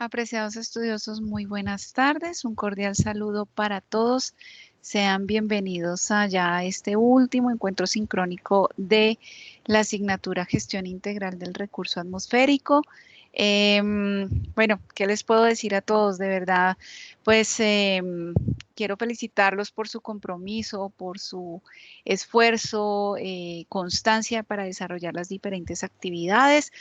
Apreciados estudiosos, muy buenas tardes. Un cordial saludo para todos. Sean bienvenidos allá a este último encuentro sincrónico de la asignatura Gestión Integral del Recurso Atmosférico. Bueno, ¿qué les puedo decir a todos? De verdad, pues quiero felicitarlos por su compromiso, por su esfuerzo, constancia para desarrollar las diferentes actividades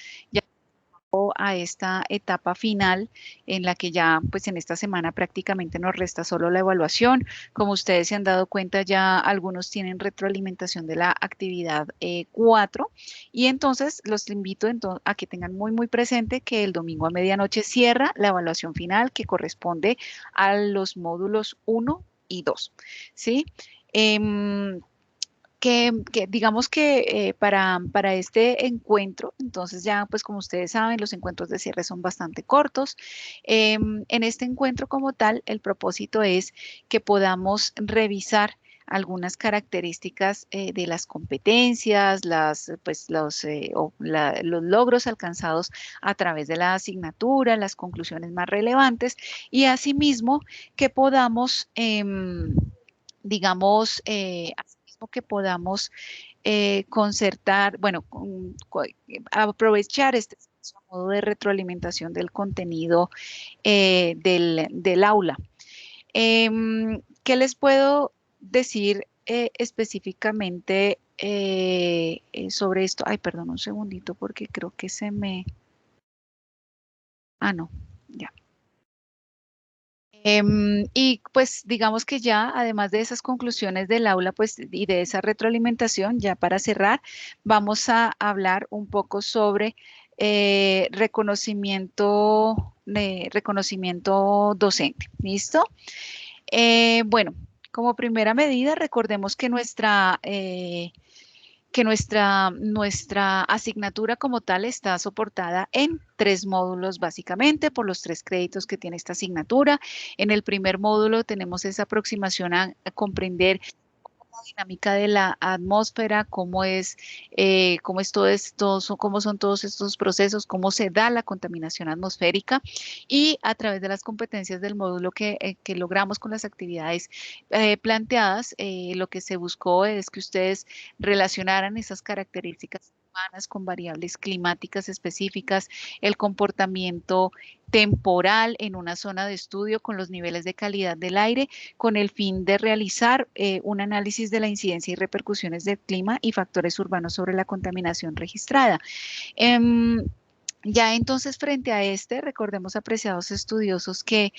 a esta etapa final en la que ya pues en esta semana prácticamente nos resta solo la evaluación. Como ustedes se han dado cuenta, ya algunos tienen retroalimentación de la actividad 4 y entonces los invito a que tengan muy presente que el domingo a medianoche cierra la evaluación final que corresponde a los módulos 1 y 2, ¿sí? Em, que digamos que para este encuentro, entonces ya pues como ustedes saben, los encuentros de cierre son bastante cortos. En este encuentro como tal, el propósito es que podamos revisar algunas características de las competencias, los logros alcanzados a través de la asignatura, las conclusiones más relevantes y asimismo que podamos, digamos, asimismo que podamos concertar, bueno, aprovechar este espacio a modo de retroalimentación del contenido del aula. ¿Qué les puedo decir específicamente sobre esto? Ay, perdón, un segundito porque creo que se me... Ah, no, ya. Y pues digamos que ya, además de esas conclusiones del aula, pues y de esa retroalimentación, ya para cerrar, vamos a hablar un poco sobre reconocimiento docente. ¿Listo? Bueno, como primera medida, recordemos que nuestra asignatura como tal está soportada en 3 módulos básicamente por los 3 créditos que tiene esta asignatura. En el primer módulo tenemos esa aproximación a comprender la dinámica de la atmósfera, cómo es todo esto, cómo son todos estos procesos, cómo se da la contaminación atmosférica y a través de las competencias del módulo que logramos con las actividades planteadas, lo que se buscó es que ustedes relacionaran esas características humanas con variables climáticas específicas, el comportamiento temporal en una zona de estudio con los niveles de calidad del aire con el fin de realizar un análisis de la incidencia y repercusiones del clima y factores urbanos sobre la contaminación registrada. Em, ya entonces, frente a recordemos, apreciados estudiosos, que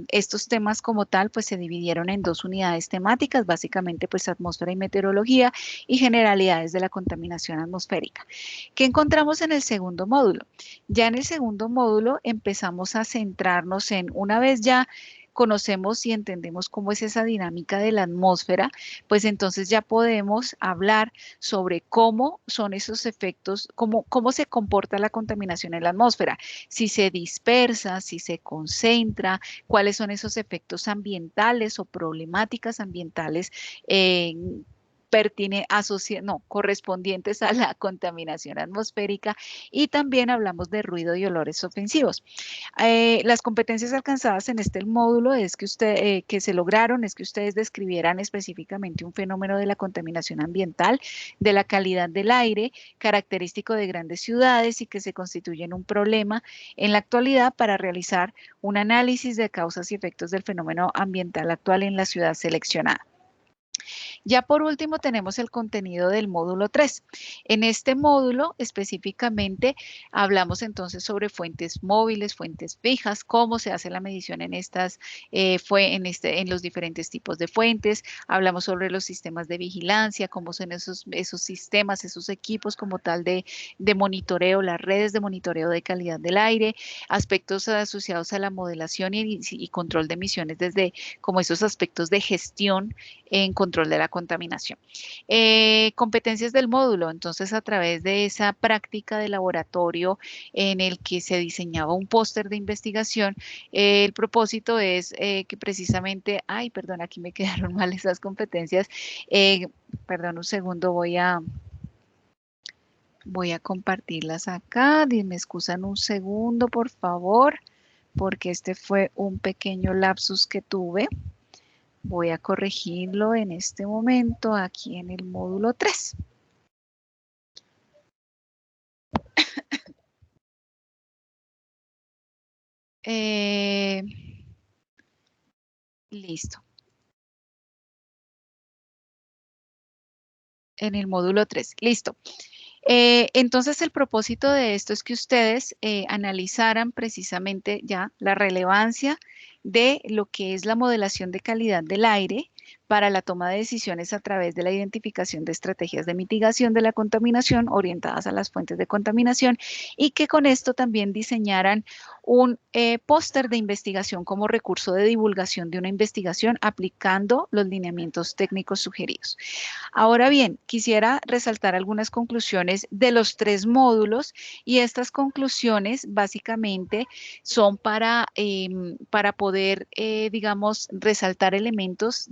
estos temas como tal, pues se dividieron en 2 unidades temáticas, básicamente pues atmósfera y meteorología y generalidades de la contaminación atmosférica. ¿Qué encontramos en el segundo módulo? Ya en el segundo módulo empezamos a centrarnos en, una vez ya conocemos y entendemos cómo es esa dinámica de la atmósfera, pues entonces ya podemos hablar sobre cómo son esos efectos, cómo se comporta la contaminación en la atmósfera, si se dispersa, si se concentra, cuáles son esos efectos ambientales o problemáticas ambientales eh, correspondientes a la contaminación atmosférica y también hablamos de ruido y olores ofensivos. Las competencias alcanzadas en este módulo que se lograron es que ustedes describieran específicamente un fenómeno de la contaminación ambiental, de la calidad del aire, característico de grandes ciudades y que se constituyen un problema en la actualidad para realizar un análisis de causas y efectos del fenómeno ambiental actual en la ciudad seleccionada. Ya por último tenemos el contenido del módulo 3. En este módulo específicamente hablamos entonces sobre fuentes móviles, fuentes fijas, cómo se hace la medición en en los diferentes tipos de fuentes. Hablamos sobre los sistemas de vigilancia, cómo son esos sistemas, esos equipos como tal de monitoreo, las redes de monitoreo de calidad del aire, aspectos asociados a la modelación y control de emisiones desde como esos aspectos de gestión en control de la contaminación. Competencias del módulo, entonces a través de esa práctica de laboratorio en el que se diseñaba un póster de investigación, el propósito es que precisamente, ay, perdón, aquí me quedaron mal esas competencias, perdón un segundo, Voy a compartirlas acá. Me excusan un segundo, por favor, porque este fue un pequeño lapsus que tuve. Voy a corregirlo en este momento aquí en el módulo 3. Listo. En el módulo 3. Listo. Entonces, el propósito de esto es que ustedes analizaran precisamente ya la relevancia de lo que es la modelación de calidad del aire para la toma de decisiones a través de la identificación de estrategias de mitigación de la contaminación orientadas a las fuentes de contaminación y que con esto también diseñaran un póster de investigación como recurso de divulgación de una investigación aplicando los lineamientos técnicos sugeridos. Ahora bien, quisiera resaltar algunas conclusiones de los 3 módulos y estas conclusiones básicamente son para poder, digamos, resaltar elementos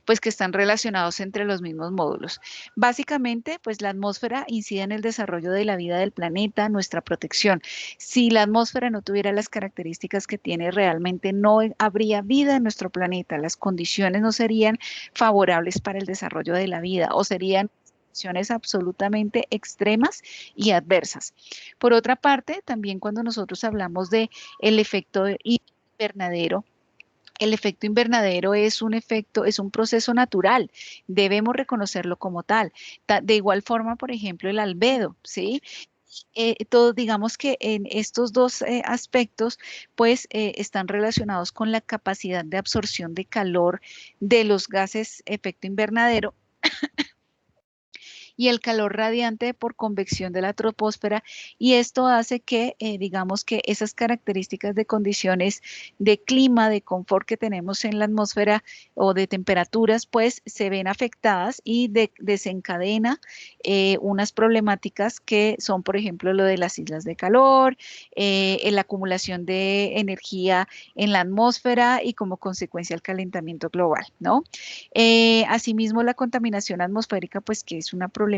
pues, que están relacionados entre los mismos módulos. Básicamente, pues la atmósfera incide en el desarrollo de la vida del planeta, nuestra protección. Si la atmósfera no tuviera las características que tiene, realmente no habría vida en nuestro planeta. Las condiciones no serían favorables para el desarrollo de la vida o serían situaciones absolutamente extremas y adversas. Por otra parte, también cuando nosotros hablamos de el efecto invernadero, el efecto invernadero es un efecto, es un proceso natural, debemos reconocerlo como tal. De igual forma, por ejemplo, el albedo, ¿sí? Todo, digamos que en estos dos aspectos, pues están relacionados con la capacidad de absorción de calor de los gases efecto invernadero y el calor radiante por convección de la troposfera, y esto hace que, digamos que esas características de condiciones de clima, de confort que tenemos en la atmósfera o de temperaturas, pues se ven afectadas y desencadena unas problemáticas que son, por ejemplo, lo de las islas de calor, la acumulación de energía en la atmósfera y como consecuencia el calentamiento global, ¿no? Asimismo, la contaminación atmosférica, pues que es una problemática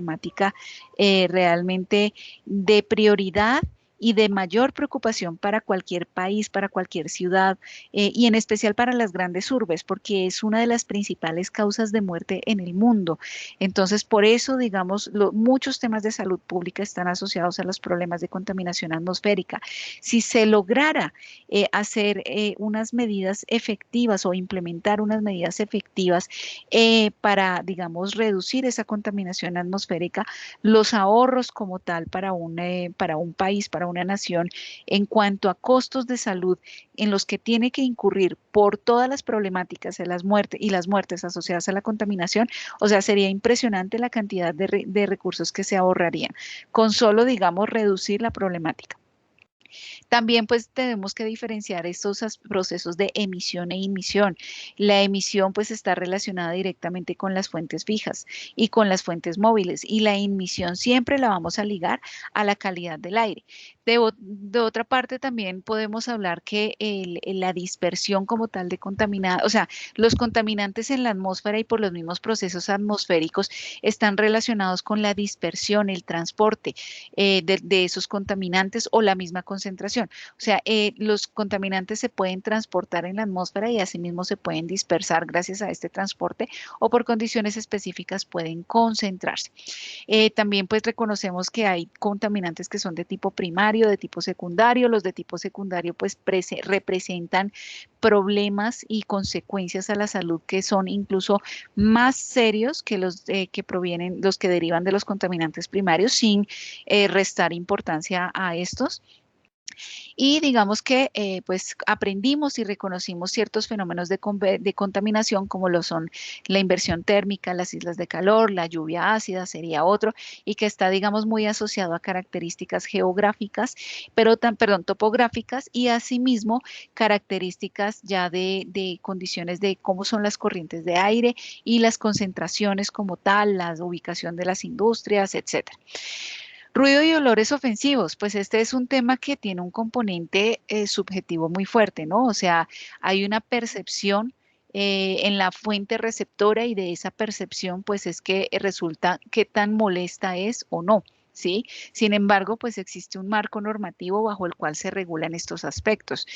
realmente de prioridad y de mayor preocupación para cualquier país, para cualquier ciudad y en especial para las grandes urbes, porque es una de las principales causas de muerte en el mundo. Entonces, por eso, digamos, muchos temas de salud pública están asociados a los problemas de contaminación atmosférica. Si se lograra hacer unas medidas efectivas o implementar unas medidas efectivas para, digamos, reducir esa contaminación atmosférica, los ahorros como tal para un país, para una nación, en cuanto a costos de salud en los que tiene que incurrir por todas las problemáticas de las muertes y las muertes asociadas a la contaminación, o sea, sería impresionante la cantidad de recursos que se ahorrarían con solo, digamos, reducir la problemática. También pues tenemos que diferenciar estos procesos de emisión e emisión. La emisión pues está relacionada directamente con las fuentes fijas y con las fuentes móviles y la emisión siempre la vamos a ligar a la calidad del aire. De otra parte también podemos hablar que la dispersión como tal de contaminantes, o sea, los contaminantes en la atmósfera y por los mismos procesos atmosféricos están relacionados con la dispersión, el transporte de esos contaminantes o la misma concentración. O sea, los contaminantes se pueden transportar en la atmósfera y asimismo se pueden dispersar gracias a este transporte o por condiciones específicas pueden concentrarse. También pues reconocemos que hay contaminantes que son de tipo primario, de tipo secundario. Los de tipo secundario pues representan problemas y consecuencias a la salud que son incluso más serios que los que provienen, los que derivan de los contaminantes primarios, sin restar importancia a estos. Y digamos que pues aprendimos y reconocimos ciertos fenómenos de contaminación como lo son la inversión térmica, las islas de calor, la lluvia ácida sería otro, y que está digamos muy asociado a características geográficas, perdón, topográficas y asimismo características ya de condiciones de cómo son las corrientes de aire y las concentraciones como tal, la ubicación de las industrias, etcétera. Ruido y olores ofensivos, pues este es un tema que tiene un componente subjetivo muy fuerte, ¿no? O sea, hay una percepción en la fuente receptora y de esa percepción, pues es que resulta qué tan molesta es o no. ¿sí? Sin embargo, pues existe un marco normativo bajo el cual se regulan estos aspectos.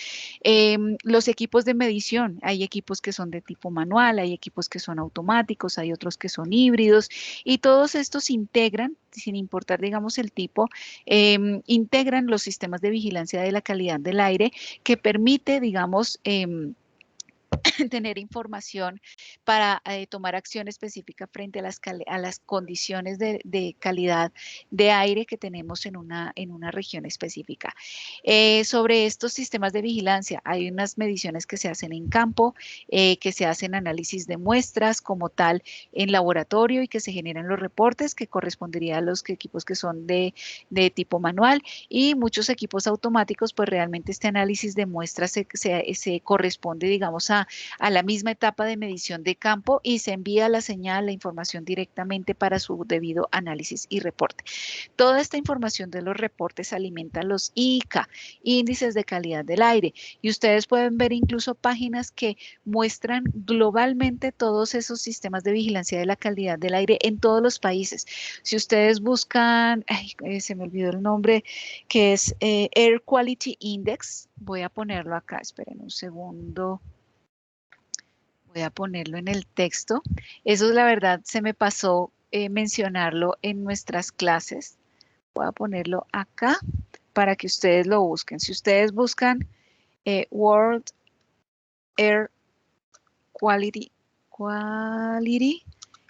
Los equipos de medición, hay equipos que son de tipo manual, hay equipos que son automáticos, hay otros que son híbridos, y todos estos integran, sin importar, digamos, el tipo, integran los sistemas de vigilancia de la calidad del aire que permite, digamos, tener información para tomar acción específica frente a las condiciones de calidad de aire que tenemos en una región específica. Sobre estos sistemas de vigilancia, hay unas mediciones que se hacen en campo, que se hacen análisis de muestras como tal en laboratorio y que se generan los reportes que correspondería a los equipos que son de tipo manual, y muchos equipos automáticos, pues realmente este análisis de muestras se corresponde, digamos, a la misma etapa de medición de campo y se envía la señal, la información directamente para su debido análisis y reporte. Toda esta información de los reportes alimenta los ICA, índices de calidad del aire, y ustedes pueden ver incluso páginas que muestran globalmente todos esos sistemas de vigilancia de la calidad del aire en todos los países. Si ustedes buscan, ay, se me olvidó el nombre, que es Air Quality Index, voy a ponerlo acá, esperen un segundo. Voy a ponerlo en el texto. Eso, la verdad, se me pasó mencionarlo en nuestras clases. Voy a ponerlo acá para que ustedes lo busquen. Si ustedes buscan World Air Quality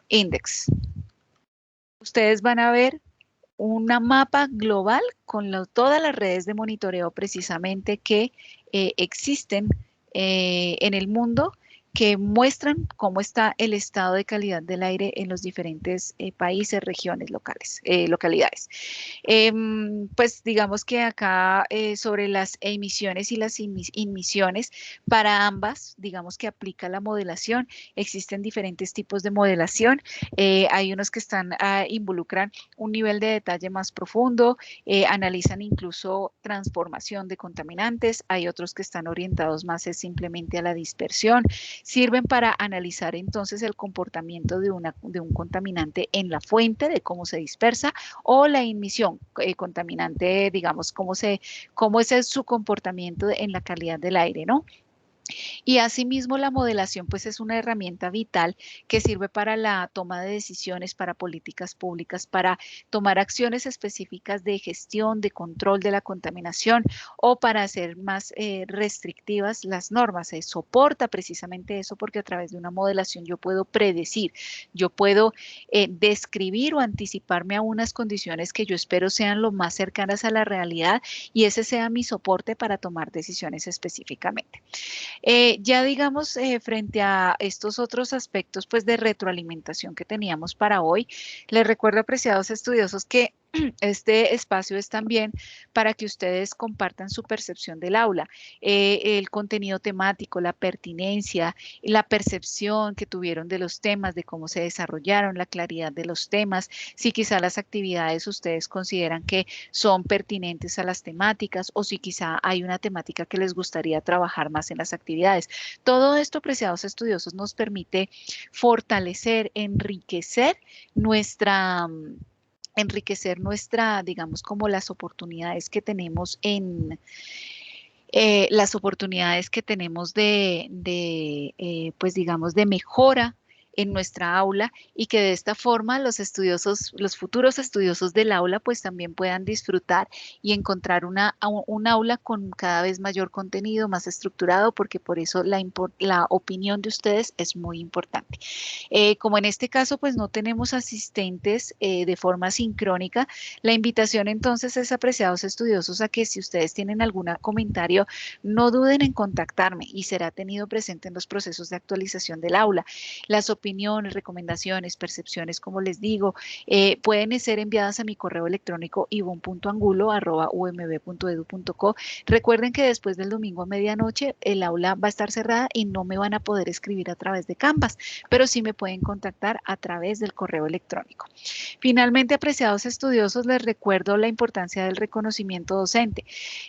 Index, ustedes van a ver una mapa global con todas las redes de monitoreo precisamente que existen en el mundo, que muestran cómo está el estado de calidad del aire en los diferentes países, regiones, localidades. Pues digamos que acá sobre las emisiones y las inmisiones, para ambas, digamos que aplica la modelación. Existen diferentes tipos de modelación. Hay unos que involucran un nivel de detalle más profundo, analizan incluso transformación de contaminantes. Hay otros que están orientados más simplemente a la dispersión. Sirven para analizar entonces el comportamiento de un contaminante en la fuente, de cómo se dispersa, o la emisión contaminante, digamos, cómo es su comportamiento en la calidad del aire, ¿no? Y asimismo la modelación pues es una herramienta vital que sirve para la toma de decisiones, para políticas públicas, para tomar acciones específicas de gestión, de control de la contaminación, o para hacer más restrictivas las normas. Se soporta precisamente eso porque a través de una modelación yo puedo predecir, yo puedo describir o anticiparme a unas condiciones que yo espero sean lo más cercanas a la realidad, y ese sea mi soporte para tomar decisiones específicamente. Ya digamos, frente a estos otros aspectos pues de retroalimentación que teníamos para hoy, les recuerdo, apreciados estudiosos, que este espacio es también para que ustedes compartan su percepción del aula, el contenido temático, la pertinencia, la percepción que tuvieron de los temas, de cómo se desarrollaron, la claridad de los temas, si quizá las actividades ustedes consideran que son pertinentes a las temáticas, o si quizá hay una temática que les gustaría trabajar más en las actividades. Todo esto, apreciados estudiosos, nos permite fortalecer, digamos, como las oportunidades que tenemos pues digamos, de mejora en nuestra aula, y que de esta forma los estudiosos, los futuros estudiosos del aula, pues también puedan disfrutar y encontrar un aula con cada vez mayor contenido, más estructurado, porque por eso la opinión de ustedes es muy importante. Como en este caso, pues no tenemos asistentes de forma sincrónica, la invitación entonces es, apreciados estudiosos, a que si ustedes tienen algún comentario, no duden en contactarme y será tenido presente en los procesos de actualización del aula. Las opiniones, recomendaciones, percepciones, como les digo, pueden ser enviadas a mi correo electrónico ivon.angulo@umb.edu.co. Recuerden que después del domingo a medianoche el aula va a estar cerrada y no me van a poder escribir a través de Canvas, pero sí me pueden contactar a través del correo electrónico. Finalmente, apreciados estudiosos, les recuerdo la importancia del reconocimiento docente.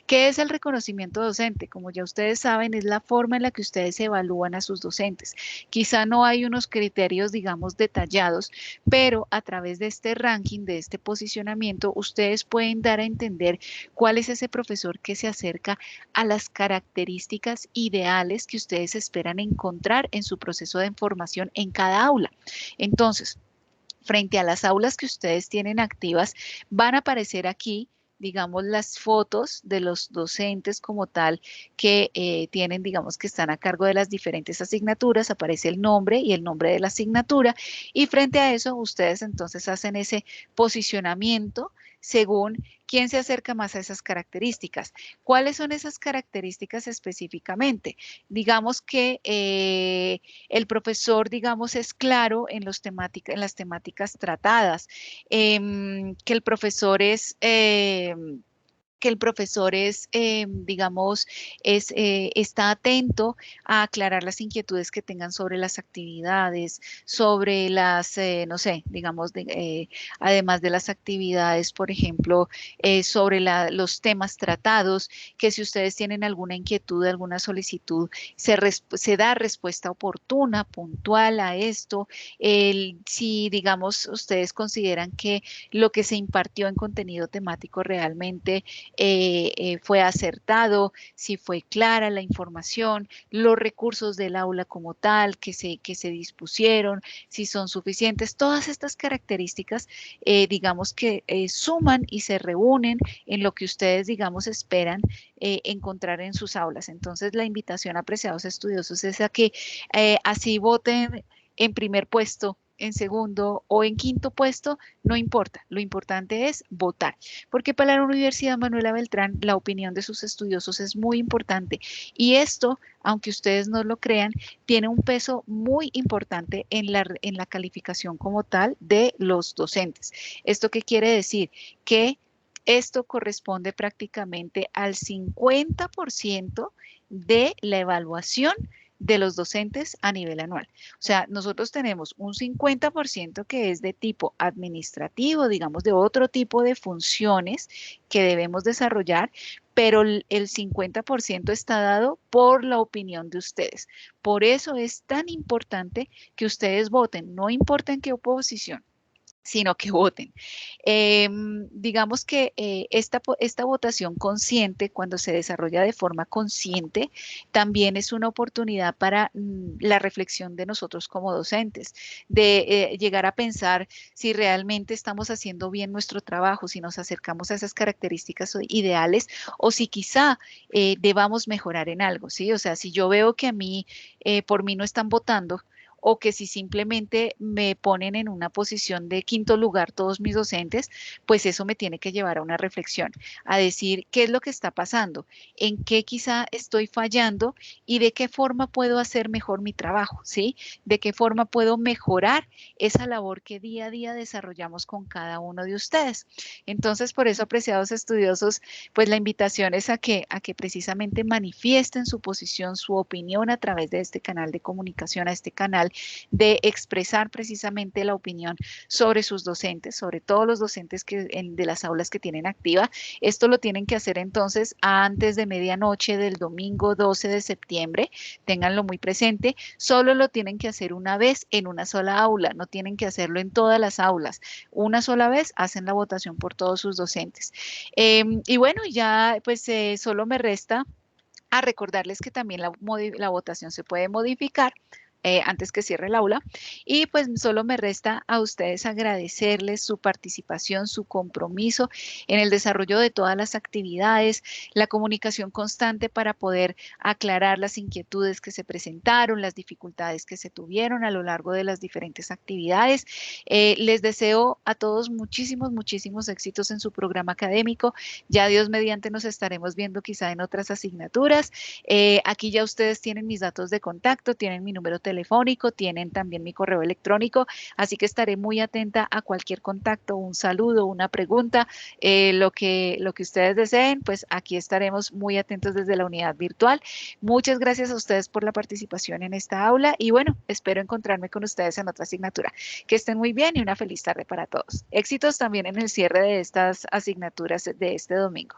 ¿Qué es el reconocimiento docente? Como ya ustedes saben, es la forma en la que ustedes evalúan a sus docentes. Quizá no hay unos criterios, digamos, detallados, pero a través de este ranking, de este posicionamiento, ustedes pueden dar a entender cuál es ese profesor que se acerca a las características ideales que ustedes esperan encontrar en su proceso de formación en cada aula. Entonces, frente a las aulas que ustedes tienen activas, van a aparecer aquí, digamos, las fotos de los docentes como tal que tienen, digamos, que están a cargo de las diferentes asignaturas, aparece el nombre y el nombre de la asignatura, y frente a eso ustedes entonces hacen ese posicionamiento según quién se acerca más a esas características. ¿Cuáles son esas características específicamente? Digamos que el profesor, digamos, es claro en, en las temáticas tratadas, que el profesor es... digamos, está atento a aclarar las inquietudes que tengan sobre las actividades, sobre las, no sé, digamos, además de las actividades, por ejemplo, sobre los temas tratados, que si ustedes tienen alguna inquietud, alguna solicitud, se da respuesta oportuna, puntual a esto. Si, digamos, ustedes consideran que lo que se impartió en contenido temático realmente fue acertado, si fue clara la información, los recursos del aula como tal que se dispusieron, si son suficientes. Todas estas características, digamos que suman y se reúnen en lo que ustedes, digamos, esperan encontrar en sus aulas. Entonces, la invitación, apreciados estudiosos, es a que así voten en primer puesto, en segundo o en quinto puesto, no importa. Lo importante es votar, porque para la Universidad Manuela Beltrán la opinión de sus estudiosos es muy importante y esto, aunque ustedes no lo crean, tiene un peso muy importante en la calificación como tal de los docentes. ¿Esto qué quiere decir? Que esto corresponde prácticamente al 50% de la evaluación de los docentes a nivel anual. O sea, nosotros tenemos un 50% que es de tipo administrativo, digamos, de otro tipo de funciones que debemos desarrollar, pero el 50% está dado por la opinión de ustedes. Por eso es tan importante que ustedes voten, no importa en qué oposición, sino que voten. Digamos que esta votación consciente, cuando se desarrolla de forma consciente, también es una oportunidad para la reflexión de nosotros como docentes, de llegar a pensar si realmente estamos haciendo bien nuestro trabajo, si nos acercamos a esas características ideales o si quizá debamos mejorar en algo, ¿sí? O sea, si yo veo que a mí, por mí no están votando, o que si simplemente me ponen en una posición de quinto lugar todos mis docentes, pues eso me tiene que llevar a una reflexión, a decir qué es lo que está pasando, en qué quizá estoy fallando y de qué forma puedo hacer mejor mi trabajo, ¿sí? De qué forma puedo mejorar esa labor que día a día desarrollamos con cada uno de ustedes. Entonces, por eso, apreciados estudiosos, pues la invitación es a que precisamente manifiesten su posición, su opinión a través de este canal de comunicación, a este canal de expresar precisamente la opinión sobre sus docentes, sobre todos los docentes de las aulas que tienen activa. Esto lo tienen que hacer entonces antes de medianoche del domingo 12 de septiembre. Ténganlo muy presente. Solo lo tienen que hacer una vez en una sola aula. No tienen que hacerlo en todas las aulas. Una sola vez hacen la votación por todos sus docentes. Y bueno, ya pues solo me resta a recordarles que también la votación se puede modificar antes que cierre el aula. Y pues solo me resta a ustedes agradecerles su participación, su compromiso en el desarrollo de todas las actividades, la comunicación constante para poder aclarar las inquietudes que se presentaron, las dificultades que se tuvieron a lo largo de las diferentes actividades. Les deseo a todos muchísimos, muchísimos éxitos en su programa académico. Ya Dios mediante nos estaremos viendo quizá en otras asignaturas. Aquí ya ustedes tienen mis datos de contacto, tienen mi número telefónico, tienen también mi correo electrónico, así que estaré muy atenta a cualquier contacto, un saludo, una pregunta, lo que ustedes deseen, pues aquí estaremos muy atentos desde la unidad virtual. Muchas gracias a ustedes por la participación en esta aula y bueno, espero encontrarme con ustedes en otra asignatura. Que estén muy bien y una feliz tarde para todos. Éxitos también en el cierre de estas asignaturas de este domingo.